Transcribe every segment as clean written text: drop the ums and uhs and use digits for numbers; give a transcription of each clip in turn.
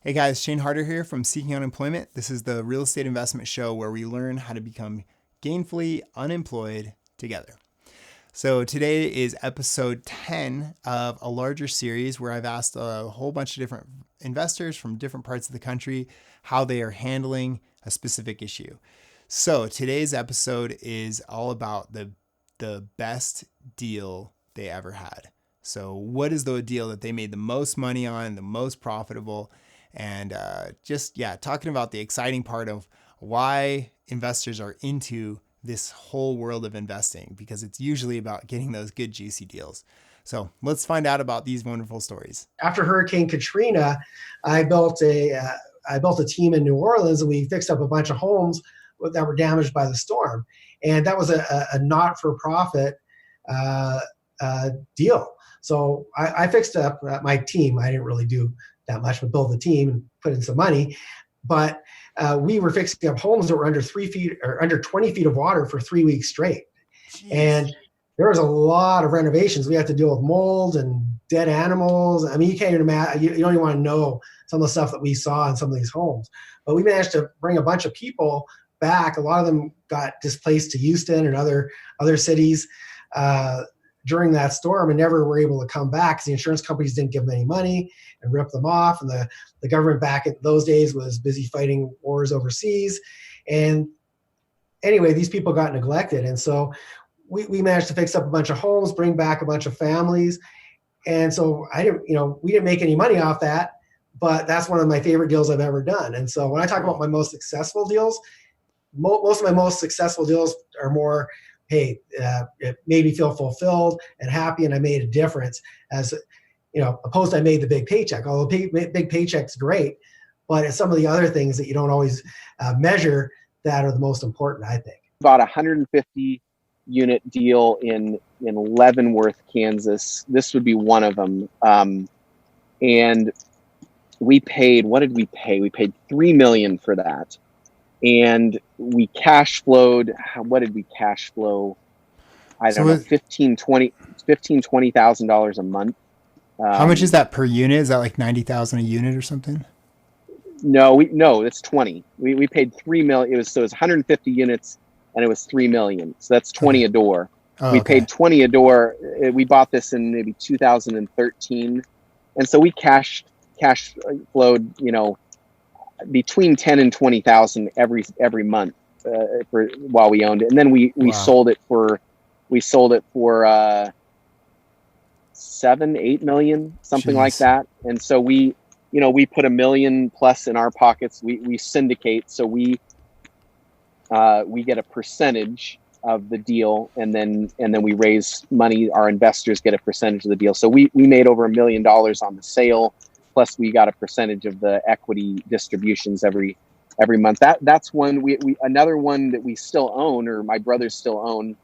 Hey guys, Shane Harder here from Seeking Unemployment. This is the real estate investment show where we learn how to become gainfully unemployed together. So today is episode 10 of a larger series where I've asked a whole bunch of different investors from different parts of the country how they are handling a specific issue. So today's episode is all about the best deal they ever had. So what is the deal that they made the most money on, the most profitable? And talking about the exciting part of why investors are into this whole world of investing, because it's usually about getting those good, juicy deals. So let's find out about these wonderful stories. After Hurricane Katrina, I built a team in New Orleans, and we fixed up a bunch of homes that were damaged by the storm. And that was a not-for-profit deal. So I fixed up my team. I didn't really do that much, but build the team and put in some money. But we were fixing up homes that were under 3 feet or under 20 feet of water for 3 weeks straight. Jeez. And there was a lot of renovations. We had to deal with mold and dead animals. I mean, you can't even imagine, you don't even want to know some of the stuff that we saw in some of these homes. But we managed to bring a bunch of people back. A lot of them got displaced to Houston and other cities during that storm and never were able to come back because the insurance companies didn't give them any money and ripped them off. And the government back in those days was busy fighting wars overseas. And anyway, these people got neglected. And so we managed to fix up a bunch of homes, bring back a bunch of families. And so we didn't make any money off that, but that's one of my favorite deals I've ever done. And so when I talk about my most successful deals, most of my most successful deals are more, hey, it made me feel fulfilled and happy, and I made a difference. As opposed to I made the big paycheck. Although big paycheck's great, but it's some of the other things that you don't always measure that are the most important, I think. About 150 unit deal in Leavenworth, Kansas. This would be one of them. And we paid, what did we pay? We paid $3 million for that. And we cash flowed, what did we cash flow? I don't know, $20,000 a month. How much is that per unit? Is that like 90,000 a unit or something? No, it's 20. We paid $3 million. It was 150 units and it was $3 million. So that's 20 a door. We paid 20 a door. We bought this in maybe 2013. And so we cash flowed, between 10 and 20,000 every month while we owned it. And then we sold it for 7-8 million, something like that. And so we put $1 million plus in our pockets. We syndicate, so we get a percentage of the deal, and then we raise money. Our investors get a percentage of the deal. So we made over $1 million on the sale, plus we got a percentage of the equity distributions every month. That's one. Another one that we still own, or my brothers still own,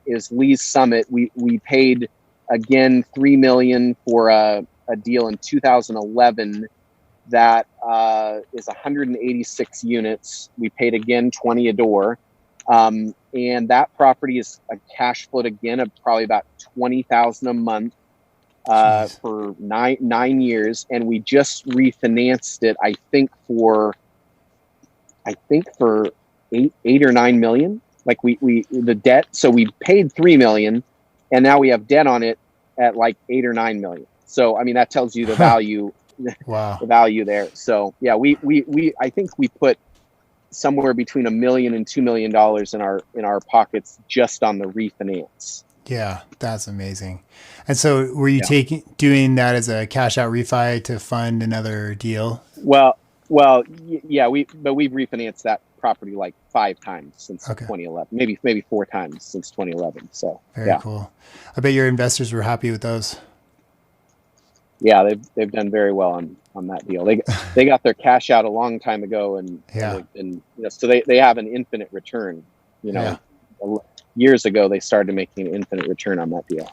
is Lee's Summit. We paid again $3 million for a deal in 2011 that is 186 units. We paid again 20 a door, and that property is a cash flow again of probably about 20,000 a month for nine years, and we just refinanced it. I think for $8 or $9 million. Like the debt, so we paid $3 million, and now we have debt on it at like $8 or $9 million. So I mean that tells you the value, wow, the value there. So yeah, I think we put somewhere between $1 million and $2 million in our pockets just on the refinance. Yeah, that's amazing. And so, were you doing that as a cash out refi to fund another deal? Well, yeah, we've refinanced that property like 5 times since 2011, maybe 4 times since 2011. So very cool. I bet your investors were happy with those. Yeah, they've done very well on that deal. They got their cash out a long time ago, and so they have an infinite return. Years ago they started making an infinite return on that deal.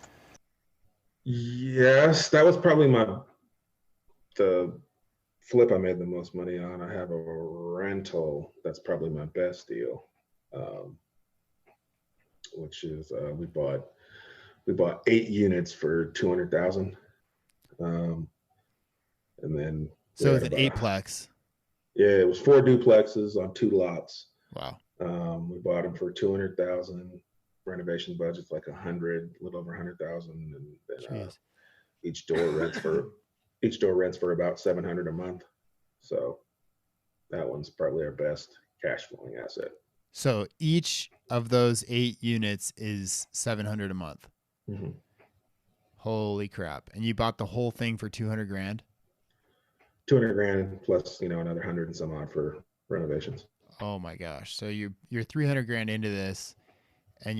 Yes, that was probably the flip I made the most money on. I have a rental that's probably my best deal, which is we bought 8 units for $200,000. And then So it's an eightplex. Yeah, it was 4 duplexes on 2 lots. Wow. We bought them for 200,000. Renovation budget's like 100, a little over 100,000, and then each door rents for about 700 a month. So that one's probably our best cash flowing asset. So each of those 8 units is 700 a month. Mm-hmm. Holy crap! And you bought the whole thing for 200 grand. 200 grand plus, another 100 and some odd for renovations. Oh my gosh! So you're 300 grand into this, and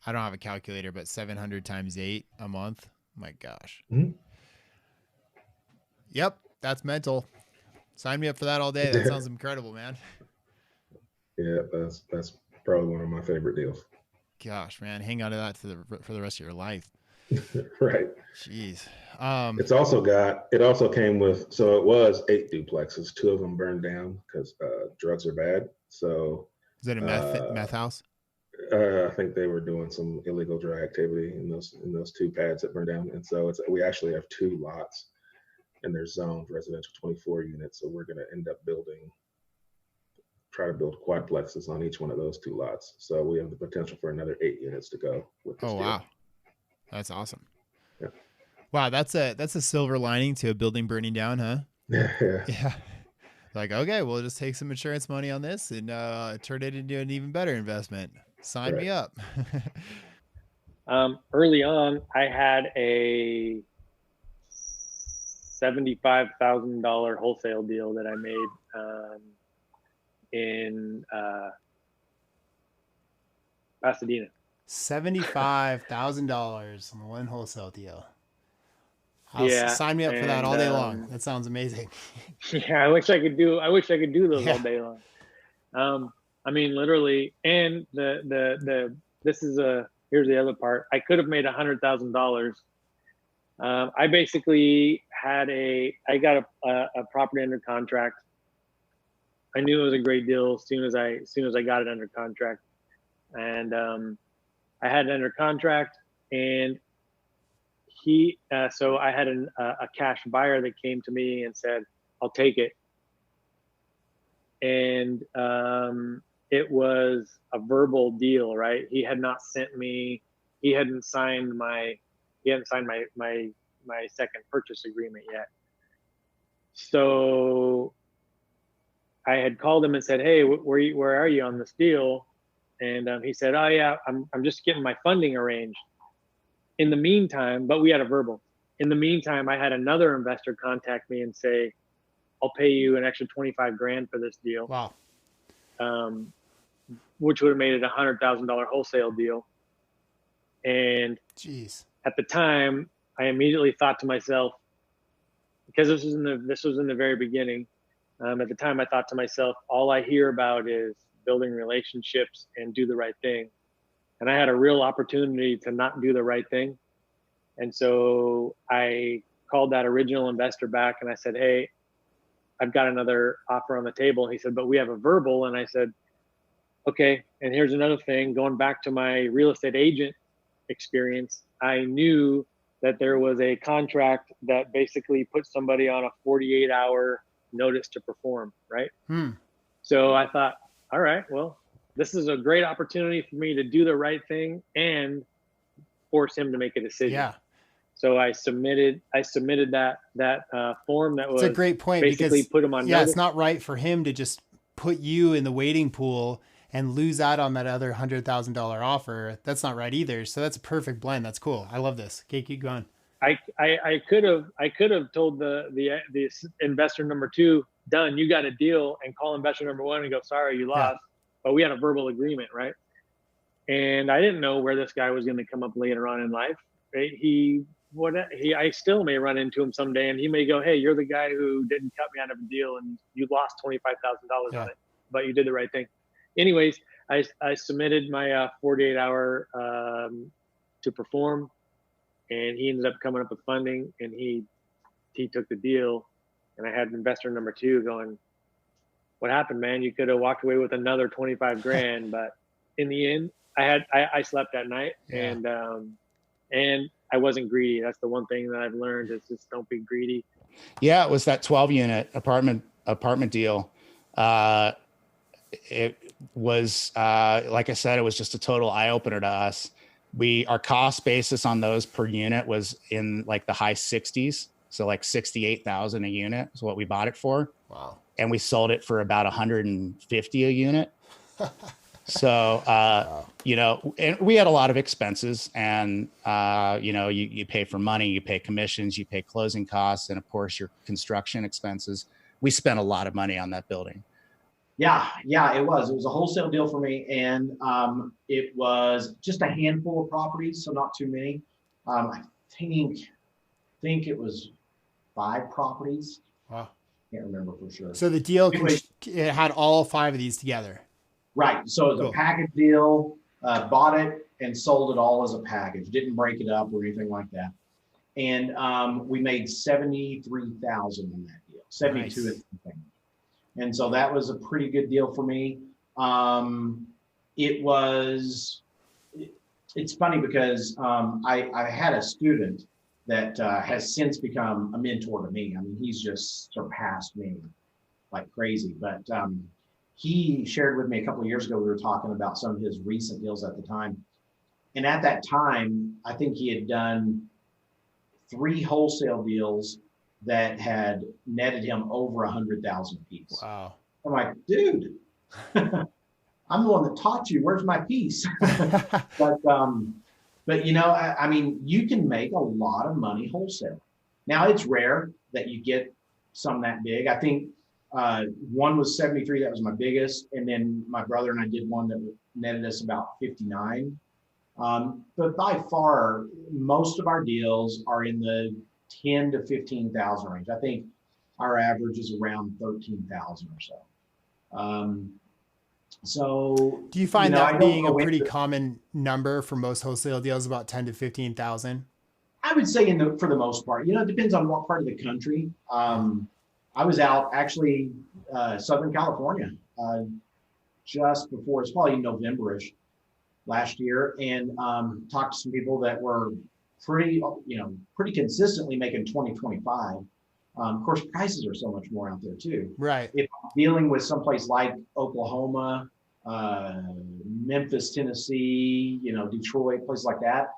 I don't have a calculator, but 700 times 8 a month. My gosh. Mm-hmm. Yep, that's mental. Sign me up for that all day. That sounds incredible, man. Yeah, that's probably one of my favorite deals. Gosh, man, hang on to that for the rest of your life. Right. Jeez. It also came with, so it was 8 duplexes. 2 of them burned down because drugs are bad. So is it a meth house? I think they were doing some illegal drug activity in those 2 pads that burned down. And so we actually have 2 lots, and they're zoned residential 24 units. So we're going to end up try to build quadplexes on each one of those 2 lots. So we have the potential for another 8 units to go with this deal. Wow. That's awesome. Yeah. Wow, that's a silver lining to a building burning down, huh? Yeah. Like, okay, we'll just take some insurance money on this and turn it into an even better investment. Sign me up. Early on, I had a $75,000 wholesale deal that I made in Pasadena. $75,000 on one wholesale deal. Sign me up for that all day long. That sounds amazing. Yeah, I wish I could do those all day long. I mean, literally, and here's the other part. I could have made $100,000. I basically I got a property under contract. I knew it was a great deal as soon as I got it under contract, and I had it under contract, and so I had a cash buyer that came to me and said, "I'll take it," and it was a verbal deal, right? He hadn't signed my second purchase agreement yet. So I had called him and said, "Hey, where are you on this deal?" And he said, "Oh yeah, I'm just getting my funding arranged." In the meantime, but we had a verbal. In the meantime, I had another investor contact me and say, "I'll pay you an extra 25 grand for this deal." Wow. Which would have made it $100,000 wholesale deal. And jeez, at the time, I immediately thought to myself, because this was in the very beginning. At the time, I thought to myself, all I hear about is building relationships and do the right thing. And I had a real opportunity to not do the right thing. And so I called that original investor back and I said, "Hey, I've got another offer on the table." He said, "But we have a verbal." And I said, "Okay." And here's another thing, going back to my real estate agent experience, I knew that there was a contract that basically put somebody on a 48-hour notice to perform, right? So I thought, all right, well, this is a great opportunity for me to do the right thing and force him to make a decision. Yeah. So I submitted that form that was a great point, basically because put him on notice. It's not right for him to just put you in the waiting pool and lose out on that other $100,000 offer. That's not right either. So that's a perfect blend. That's cool. I love this. Okay, keep going. I could have told the investor number 2, "Done, you got a deal," and call investor number 1 and go, "Sorry, you lost." Yeah. But we had a verbal agreement, right? And I didn't know where this guy was going to come up later on in life. I still may run into him someday, and he may go, "Hey, you're the guy who didn't cut me out of a deal, and you lost $25,000 on it, but you did the right thing." Anyways, I submitted my 48-hour to perform, and he ended up coming up with funding, and he took the deal. And I had investor number 2 going, "What happened, man? You could have walked away with another 25 grand." But in the end, I slept at night, and I wasn't greedy. That's the one thing that I've learned, is just don't be greedy. Yeah, it was that 12 unit apartment deal. It was, like I said, it was just a total eye opener to us. Our cost basis on those per unit was in like the high 60s. So like 68,000 a unit is what we bought it for. Wow. And we sold it for about 150 a unit. So, you know, and we had a lot of expenses, and, you know, you pay for money, you pay commissions, you pay closing costs, and of course your construction expenses. We spent a lot of money on that building. Yeah, it was. It was a wholesale deal for me, and it was just a handful of properties, so not too many. I think it was 5 properties. Wow. Can't remember for sure. So the deal Anyway, it had all 5 of these together. right. So it was Cool. a package deal. Bought it and sold it all as a package. Didn't break it up or anything like that. And we made 73,000 in that deal. 72 Nice. and something. And so that was a pretty good deal for me. It's funny because I had a student that has since become a mentor to me. I mean, he's just surpassed me like crazy. But he shared with me a couple of years ago, we were talking about some of his recent deals at the time. And at that time, I think he had done 3 wholesale deals that had netted him over 100,000 apiece. Wow. I'm like, dude, I'm the one that taught you. Where's my piece? But you know, I mean, you can make a lot of money wholesale. Now it's rare that you get some that big. I think one was 73. That was my biggest. And then my brother and I did one that netted us about 59. But by far, most of our deals are in the 10 to 15,000 range. I think our average is around 13,000 or so. So do you find I that don't being a go pretty into- common number for most wholesale deals, about 10 to 15,000? I would say for the most part, it depends on what part of the country. I was out actually Southern California just before, it's probably November-ish last year, and talked to some people that were pretty consistently making 20, 25. Of course, prices are so much more out there too. Right. If I'm dealing with someplace like Oklahoma, Memphis, Tennessee, Detroit, places like that,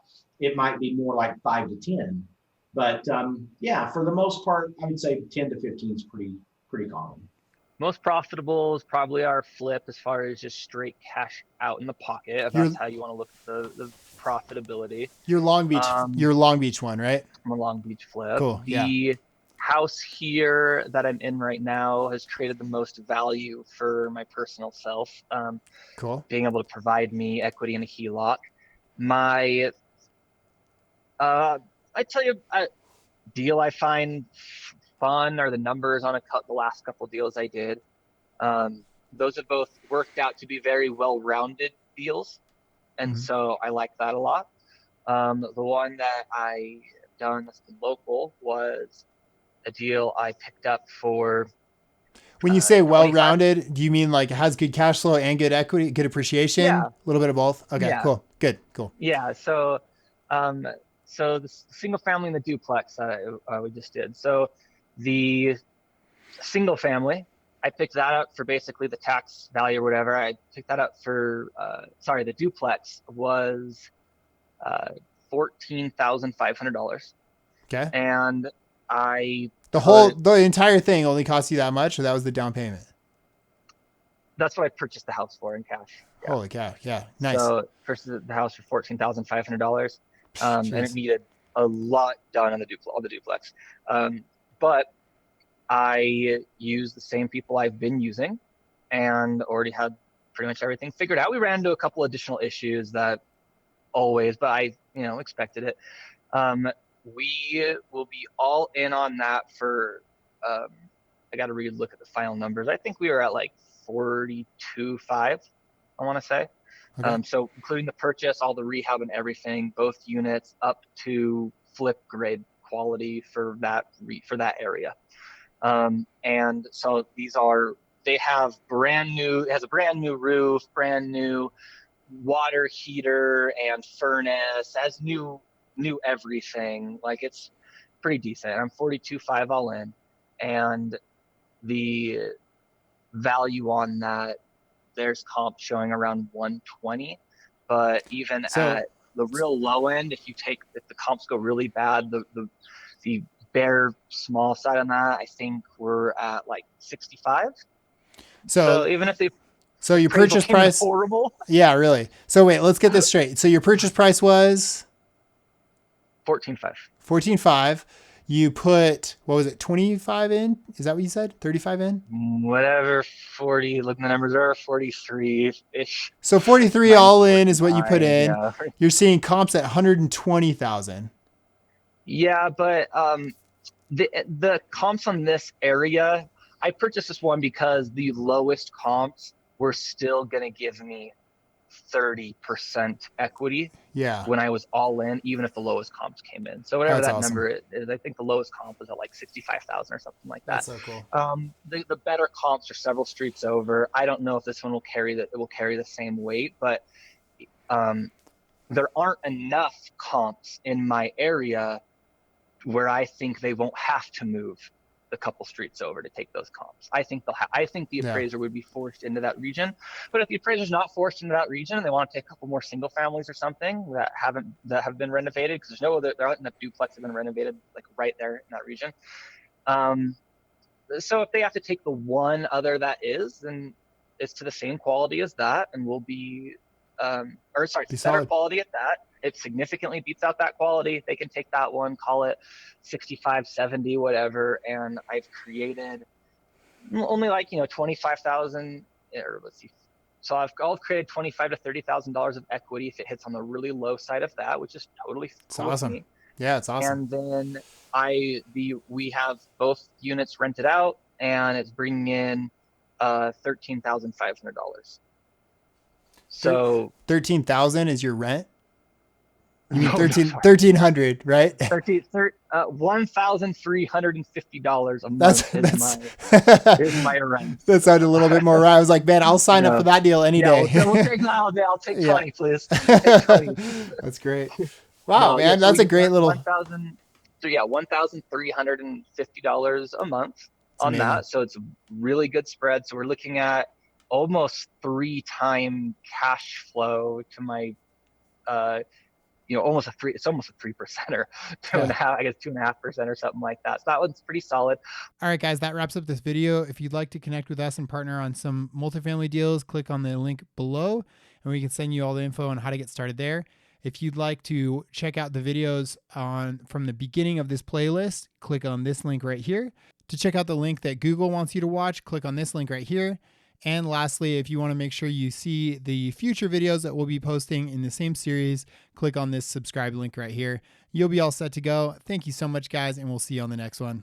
it might be more like 5 to 10. But yeah, for the most part, I would say 10 to 15 is pretty common. Most profitable is probably our flip as far as just straight cash out in the pocket, if that's how you want to look at the profitability. Your Long Beach one, right? From a Long Beach flip. Cool. The house here that I'm in right now has created the most value for my personal self. Cool. Being able to provide me equity in a HELOC. I tell you, deal I find fun are the numbers on the last couple deals I did. Those have both worked out to be very well-rounded deals, and so I like that a lot. The one that I done that's been local was a deal I picked up for. When you say well-rounded, do you mean like it has good cash flow and good equity, good appreciation? Yeah. A little bit of both. Okay, Yeah. Cool. Good. Cool. Yeah. So the single family and the duplex that we just did. So the single family, I picked that up for basically the tax value or whatever. I picked that up for, the duplex was $14,500. Okay. And the entire thing only cost you that much, or that was the down payment? That's what I purchased the house for in cash. Yeah. Holy cow. Yeah. Nice. So purchased the house for $14,500. And it needed a lot done on the duplex. But I used the same people I've been using and already had pretty much everything figured out. We ran into a couple additional issues but I, expected it. We will be all in on that for, I got to look at the final numbers. I think we were at like 42.5, I want to say. Okay. So including the purchase, all the rehab and everything, both units up to flip grade quality for that area. And so they have it has a brand new roof, brand new water heater and furnace, has new everything. Like pretty decent. I'm 42.5 all in, and the value on that, there's comps showing around 120, but even So at the real low end, if the comps go really bad, the bare small side on that, I think we're at like 65. So even if the so your appraisal purchase came in price, horrible, yeah, really. So wait, let's get this straight. So your purchase price was 14.5. 14.5. You put, what was it, 25 in? Is that what you said? 35 in? Whatever, 40, looking the numbers are 43-ish. So 43 Minus all in is what you put 45, in. yeah. You're seeing comps at 120,000. Yeah, but the comps on this area, I purchased this one because the lowest comps were still going to give me 30% equity Yeah, when I was all in, even if the lowest comps came in. So whatever that's that awesome. number is, I think the lowest comp was at like 65,000 or something like that. That's so cool. The better comps are several streets over. I don't know if this one will carry the same weight, but there aren't enough comps in my area where I think they won't have to move the couple streets over to take those comps. I think I think the Yeah. appraiser would be forced into that region. But if the appraiser's not forced into that region and they want to take a couple more single families or something that have been renovated, because there aren't enough duplexes that have been renovated like right there in that region. So if they have to take the one other that is, then it's to the same quality as that, and we'll be it's better solid. quality at that. It significantly beats out that quality. They can take that one, call it 65, 70, whatever, and I've created only like 25,000, or let's see. So I'll created $25,000 to $30,000 of equity if it hits on the really low side of that, which is totally It's cool with awesome. me. Yeah, it's awesome. And then we have both units rented out, and it's bringing in $13,500. So 13,000 is your rent? You mean no, 1,300, right? $1,350 a month is my rent. That sounded a little bit more right. I was like, man, I'll sign up for that deal any day. We'll take that all day. I'll take 20, please. Take 20. That's great. Wow, man, that's a great little. $1,350 a month on amazing. that. So it's a really good spread. So we're looking at almost 3x cash flow to my almost it's almost a 3%er, 2.5% or something like that. So that one's pretty solid. All right, guys, that wraps up this video. If you'd like to connect with us and partner on some multifamily deals, click on the link below and we can send you all the info on how to get started there. If you'd like to check out the videos from the beginning of this playlist, click on this link right here. To check out the link that Google wants you to watch, click on this link right here. And lastly, if you want to make sure you see the future videos that we'll be posting in the same series, click on this subscribe link right here. You'll be all set to go. Thank you so much, guys, and we'll see you on the next one.